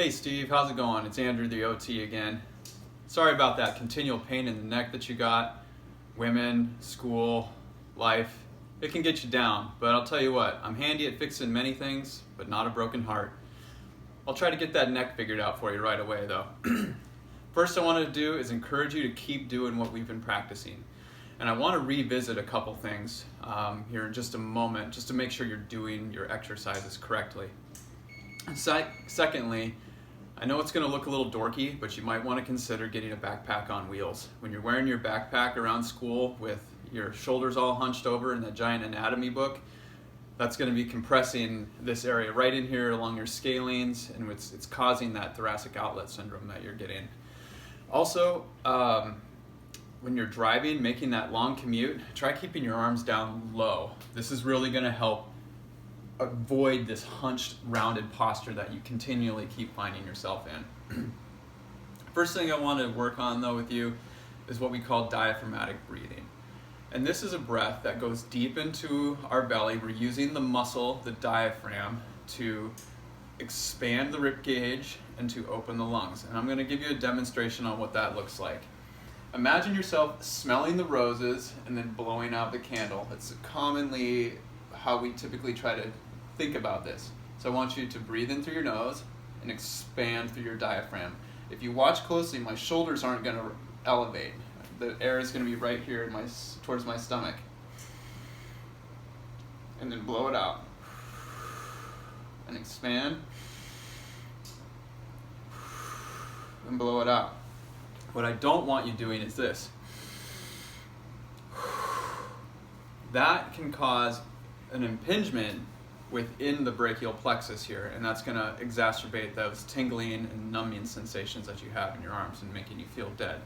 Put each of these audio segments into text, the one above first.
Hey Steve, how's it going? It's Andrew the OT again. Sorry about that continual pain in the neck that you got. Women, school, life, it can get you down, but I'll tell you what, I'm handy at fixing many things, but not a broken heart. I'll try to get that neck figured out for you right away though. First I wanted to do is encourage you to keep doing what we've been practicing. And I want to revisit a couple things here in just a moment, just to make sure you're doing your exercises correctly. Secondly, I know it's going to look a little dorky, but you might want to consider getting a backpack on wheels. When you're wearing your backpack around school with your shoulders all hunched over in the giant anatomy book, that's going to be compressing this area right in here along your scalenes, and it's causing that thoracic outlet syndrome that you're getting. Also, when you're driving, making that long commute, try keeping your arms down low. This is really going to help avoid this hunched, rounded posture that you continually keep finding yourself in. First thing I want to work on though with you is what we call diaphragmatic breathing. And this is a breath that goes deep into our belly. We're using the muscle, the diaphragm, to expand the rib cage and to open the lungs. And I'm going to give you a demonstration on what that looks like. Imagine yourself smelling the roses and then blowing out the candle. It's commonly how we typically try to think about this. So I want you to breathe in through your nose and expand through your diaphragm. If you watch closely, my shoulders aren't going to elevate. The air is going to be right here towards my stomach. And then blow it out. And expand. And blow it out. What I don't want you doing is this. That can cause an impingement within the brachial plexus here, and that's going to exacerbate those tingling and numbing sensations that you have in your arms and making you feel dead.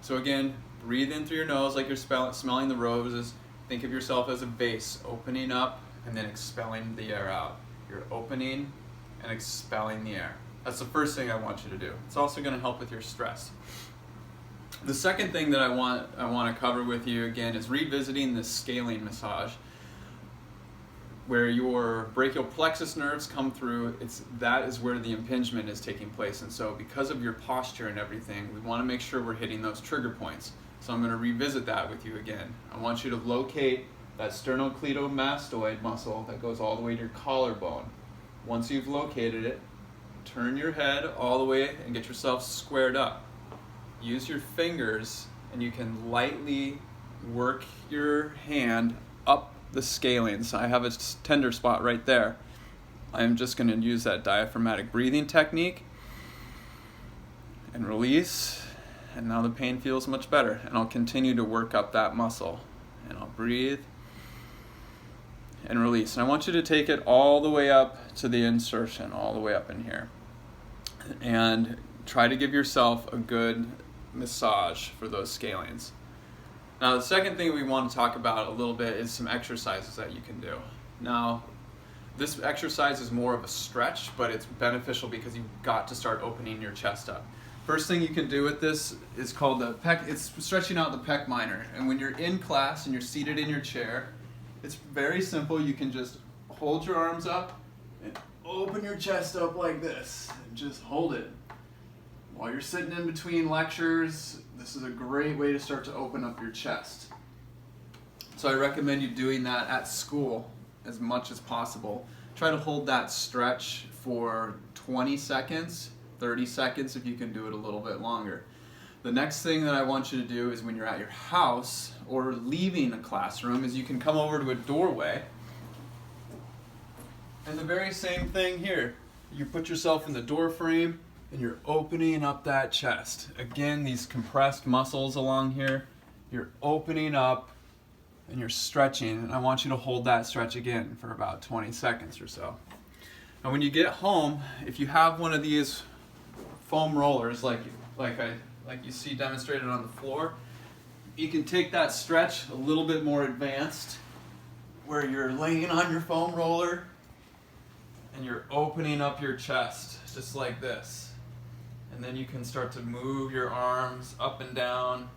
So again, breathe in through your nose like you're smelling the roses. Think of yourself as a vase, opening up and then expelling the air out. You're opening and expelling the air. That's the first thing I want you to do. It's also going to help with your stress. The second thing that I want to cover with you again is revisiting the scalene massage, where your brachial plexus nerves come through. That is where the impingement is taking place, and so because of your posture and everything, we want to make sure we're hitting those trigger points. So I'm going to revisit that with you again. I want you to locate that sternocleidomastoid muscle that goes all the way to your collarbone. Once you've located it, turn your head all the way and get yourself squared up. Use your fingers and you can lightly work your hand up the scalenes. I have a tender spot right there. I'm just going to use that diaphragmatic breathing technique and release, and now the pain feels much better, and I'll continue to work up that muscle, and I'll breathe and release. And I want you to take it all the way up to the insertion, all the way up in here, and try to give yourself a good massage for those scalenes. Now the second thing we want to talk about a little bit is some exercises that you can do. Now this exercise is more of a stretch, but it's beneficial because you've got to start opening your chest up. First thing you can do with this is called the pec. It's stretching out the pec minor. And when you're in class and you're seated in your chair, it's very simple. You can just hold your arms up and open your chest up like this and just hold it. While you're sitting in between lectures, this is a great way to start to open up your chest. So I recommend you doing that at school as much as possible. Try to hold that stretch for 20 seconds, 30 seconds if you can do it a little bit longer. The next thing that I want you to do is when you're at your house or leaving a classroom is you can come over to a doorway. And the very same thing here. You put yourself in the door frame and you're opening up that chest. Again, these compressed muscles along here, you're opening up and you're stretching, and I want you to hold that stretch again for about 20 seconds or so. Now when you get home, if you have one of these foam rollers like you see demonstrated on the floor, you can take that stretch a little bit more advanced where you're laying on your foam roller and you're opening up your chest just like this. And then you can start to move your arms up and down.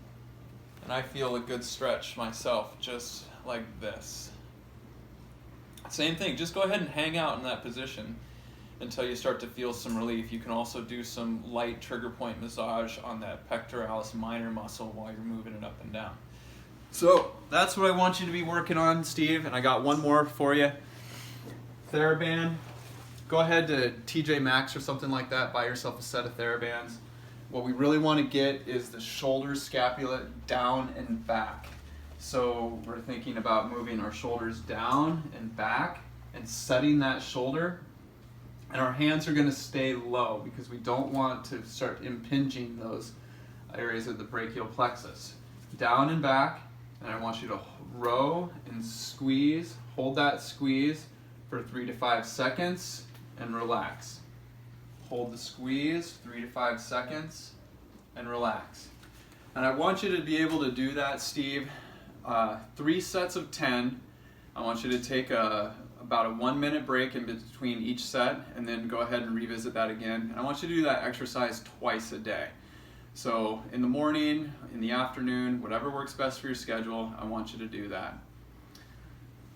And I feel a good stretch myself, just like this. Same thing, just go ahead and hang out in that position. until you start to feel some relief. You can also do some light trigger point massage on that pectoralis minor muscle while you're moving it up and down. So that's what I want you to be working on, Steve, and I got one more for you. TheraBand. Go ahead to TJ Maxx or something like that, buy yourself a set of TheraBands. What we really want to get is the shoulder scapula down and back. So we're thinking about moving our shoulders down and back and setting that shoulder. And our hands are going to stay low because we don't want to start impinging those areas of the brachial plexus. Down and back, and I want you to row and squeeze. Hold that squeeze for 3 to 5 seconds and relax. Hold the squeeze 3 to 5 seconds and relax. And I want you to be able to do that, Steve, 3 sets of 10. I want you to take about a 1 minute break in between each set and then go ahead and revisit that again. And I want you to do that exercise twice a day. So in the morning, in the afternoon, whatever works best for your schedule, I want you to do that.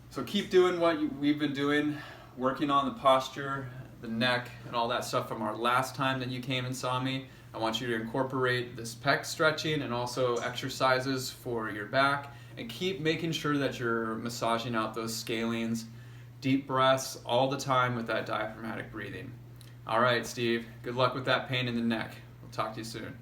So keep doing what we've been doing, working on the posture, the neck, and all that stuff from our last time that you came and saw me. I want you to incorporate this pec stretching and also exercises for your back, and keep making sure that you're massaging out those scalenes, deep breaths all the time with that diaphragmatic breathing. All right, Steve, good luck with that pain in the neck. We'll talk to you soon.